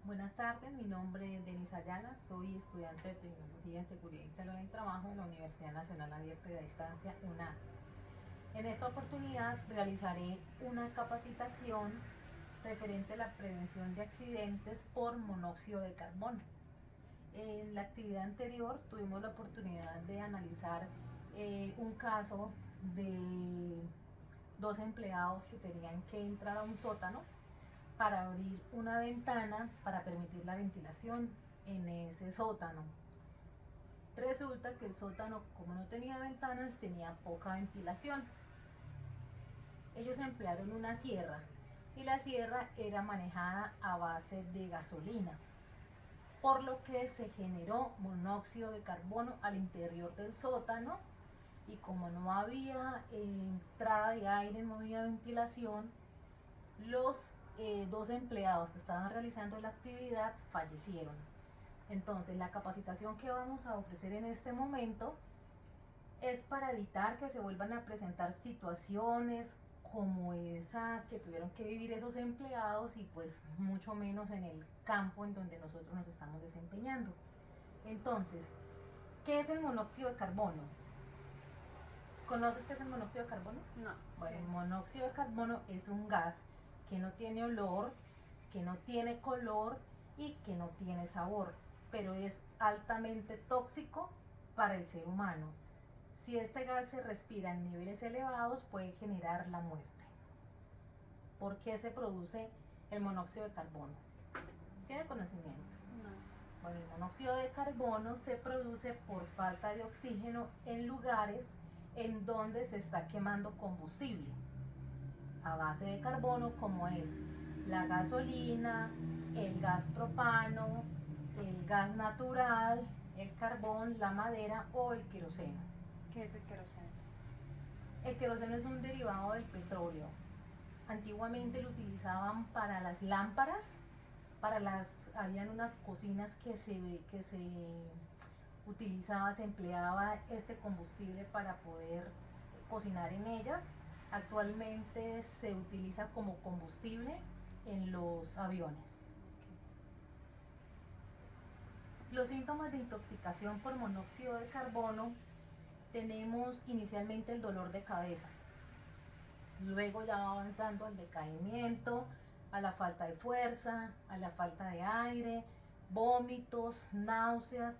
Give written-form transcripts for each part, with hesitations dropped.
Buenas tardes, mi nombre es Denise Ayala, soy estudiante de Tecnología en Seguridad y Salud del Trabajo en la Universidad Nacional Abierta y de Distancia, UNAD. En esta oportunidad realizaré una capacitación referente a la prevención de accidentes por monóxido de carbono. En la actividad anterior tuvimos la oportunidad de analizar un caso de dos empleados que tenían que entrar a un sótano para abrir una ventana para permitir la ventilación en ese sótano. Resulta que el sótano, como no tenía ventanas, tenía poca ventilación. Ellos emplearon una sierra y la sierra era manejada a base de gasolina, por lo que se generó monóxido de carbono al interior del sótano, y como no había entrada de aire, no había ventilación, los dos empleados que estaban realizando la actividad fallecieron. Entonces, la capacitación que vamos a ofrecer en este momento es para evitar que se vuelvan a presentar situaciones como esa que tuvieron que vivir esos empleados, y pues mucho menos en el campo en donde nosotros nos estamos desempeñando. Entonces, ¿qué es el monóxido de carbono? ¿Conoces qué es el monóxido de carbono? No. Bueno, el monóxido de carbono es un gas que no tiene olor, que no tiene color y que no tiene sabor, pero es altamente tóxico para el ser humano. Si este gas se respira en niveles elevados, puede generar la muerte. ¿Por qué se produce el monóxido de carbono? ¿Tiene conocimiento? No. Bueno, el monóxido de carbono se produce por falta de oxígeno en lugares en donde se está quemando combustible a base de carbono, como es la gasolina, el gas propano, el gas natural, el carbón, la madera o el queroseno. ¿Qué es el queroseno? El queroseno es un derivado del petróleo. Antiguamente lo utilizaban para las lámparas, habían unas cocinas que se utilizaba, se empleaba este combustible para poder cocinar en ellas. Actualmente se utiliza como combustible en los aviones. Los síntomas de intoxicación por monóxido de carbono: tenemos inicialmente el dolor de cabeza, luego ya va avanzando al decaimiento, a la falta de fuerza, a la falta de aire, vómitos, náuseas,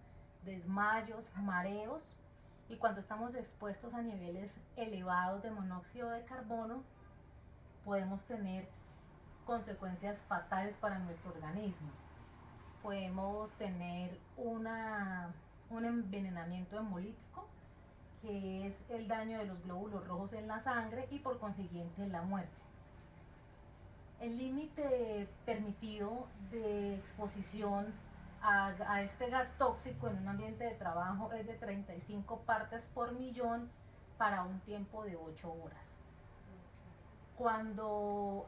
desmayos, mareos. Y cuando estamos expuestos a niveles elevados de monóxido de carbono, podemos tener consecuencias fatales para nuestro organismo. Podemos tener un envenenamiento hemolítico, que es el daño de los glóbulos rojos en la sangre y por consiguiente la muerte. El límite permitido de exposición a este gas tóxico en un ambiente de trabajo es de 35 partes por millón para un tiempo de 8 horas. Cuando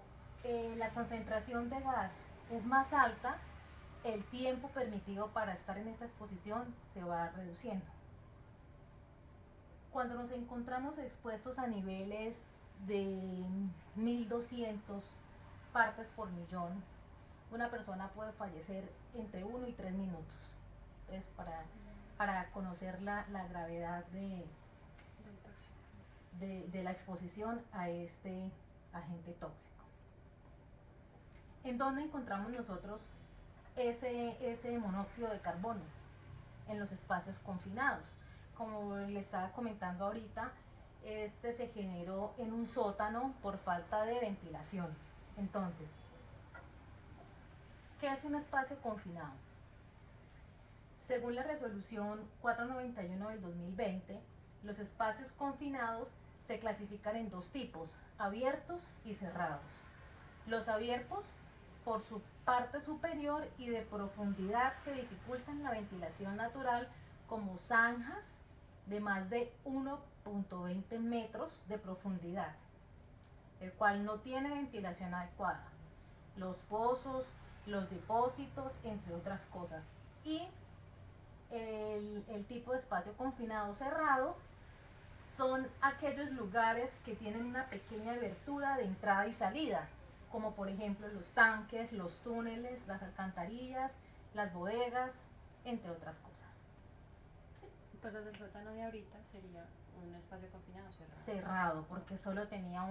la concentración de gas es más alta, el tiempo permitido para estar en esta exposición se va reduciendo. Cuando nos encontramos expuestos a niveles de 1200 partes por millón, una persona puede fallecer entre 1 y 3 minutos. Entonces, para conocer la gravedad de la exposición a este agente tóxico. ¿En dónde encontramos nosotros ese monóxido de carbono? En los espacios confinados. Como le estaba comentando ahorita, este se generó en un sótano por falta de ventilación. Entonces, ¿qué es un espacio confinado? Según la resolución 491 del 2020, los espacios confinados se clasifican en dos tipos: abiertos y cerrados. Los abiertos, por su parte superior y de profundidad que dificultan la ventilación natural, como zanjas de más de 1.20 metros de profundidad, el cual no tiene ventilación adecuada, los pozos, los depósitos, entre otras cosas. Y el tipo de espacio confinado cerrado son aquellos lugares que tienen una pequeña abertura de entrada y salida, como por ejemplo los tanques, los túneles, las alcantarillas, las bodegas, entre otras cosas. Entonces el sótano de ahorita sería un espacio confinado cerrado. Cerrado, porque solo tenía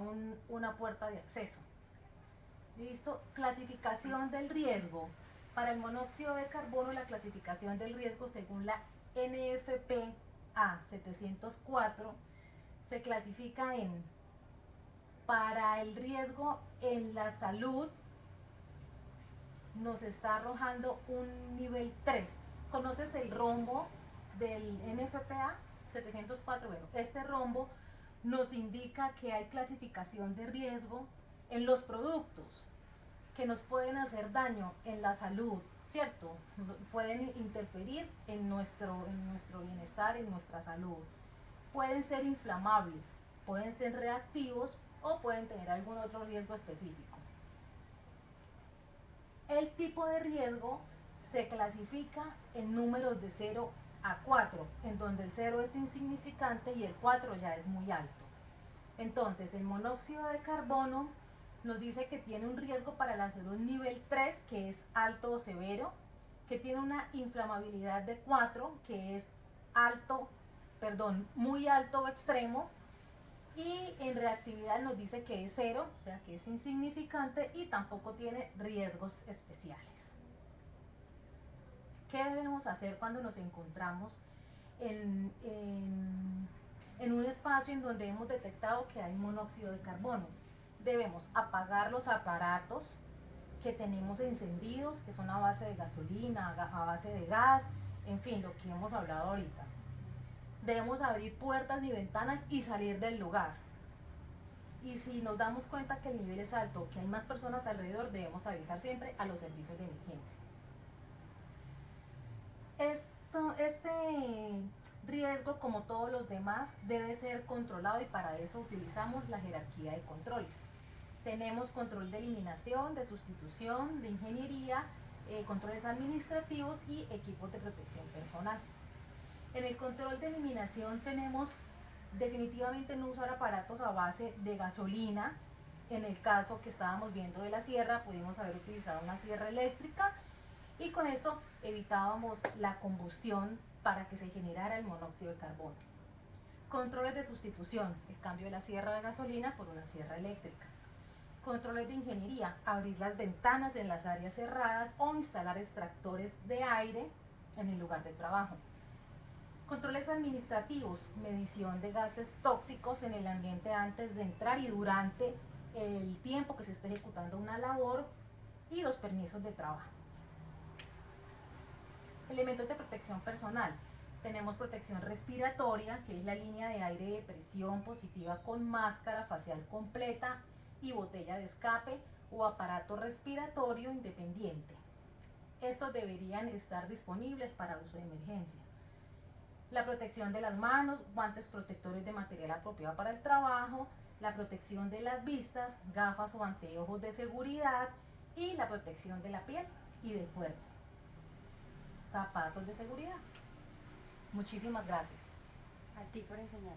una puerta de acceso. Listo, clasificación del riesgo. Para el monóxido de carbono, la clasificación del riesgo según la NFPA 704 se clasifica en: para el riesgo en la salud nos está arrojando un nivel 3. ¿Conoces el rombo del NFPA 704? Bueno, este rombo nos indica que hay clasificación de riesgo en los productos que nos pueden hacer daño en la salud, ¿cierto? Pueden interferir en nuestro bienestar, en nuestra salud. Pueden ser inflamables, pueden ser reactivos o pueden tener algún otro riesgo específico. El tipo de riesgo se clasifica en números de 0 a 4, en donde el 0 es insignificante y el 4 ya es muy alto. Entonces, el monóxido de carbono nos dice que tiene un riesgo para la salud nivel 3, que es alto o severo, que tiene una inflamabilidad de 4, que es muy alto o extremo, y en reactividad nos dice que es 0, o sea que es insignificante y tampoco tiene riesgos especiales. ¿Qué debemos hacer cuando nos encontramos en un espacio en donde hemos detectado que hay monóxido de carbono? Debemos apagar los aparatos que tenemos encendidos, que son a base de gasolina, a base de gas, en fin, lo que hemos hablado ahorita. Debemos abrir puertas y ventanas y salir del lugar. Y si nos damos cuenta que el nivel es alto, que hay más personas alrededor, debemos avisar siempre a los servicios de emergencia. Este riesgo, como todos los demás, debe ser controlado y para eso utilizamos la jerarquía de controles. Tenemos control de eliminación, de sustitución, de ingeniería, controles administrativos y equipos de protección personal. En el control de eliminación tenemos definitivamente no usar aparatos a base de gasolina. En el caso que estábamos viendo de la sierra, pudimos haber utilizado una sierra eléctrica y con esto evitábamos la combustión para que se generara el monóxido de carbono. Controles de sustitución, el cambio de la sierra de gasolina por una sierra eléctrica. Controles de ingeniería, abrir las ventanas en las áreas cerradas o instalar extractores de aire en el lugar de trabajo. Controles administrativos, medición de gases tóxicos en el ambiente antes de entrar y durante el tiempo que se está ejecutando una labor y los permisos de trabajo. Elementos de protección personal. Tenemos protección respiratoria, que es la línea de aire de presión positiva con máscara facial completa y botella de escape o aparato respiratorio independiente. Estos deberían estar disponibles para uso de emergencia. La protección de las manos, guantes protectores de material apropiado para el trabajo, la protección de las vistas, gafas o anteojos de seguridad y la protección de la piel y del cuerpo. Zapatos de seguridad. Muchísimas gracias. A ti por enseñar.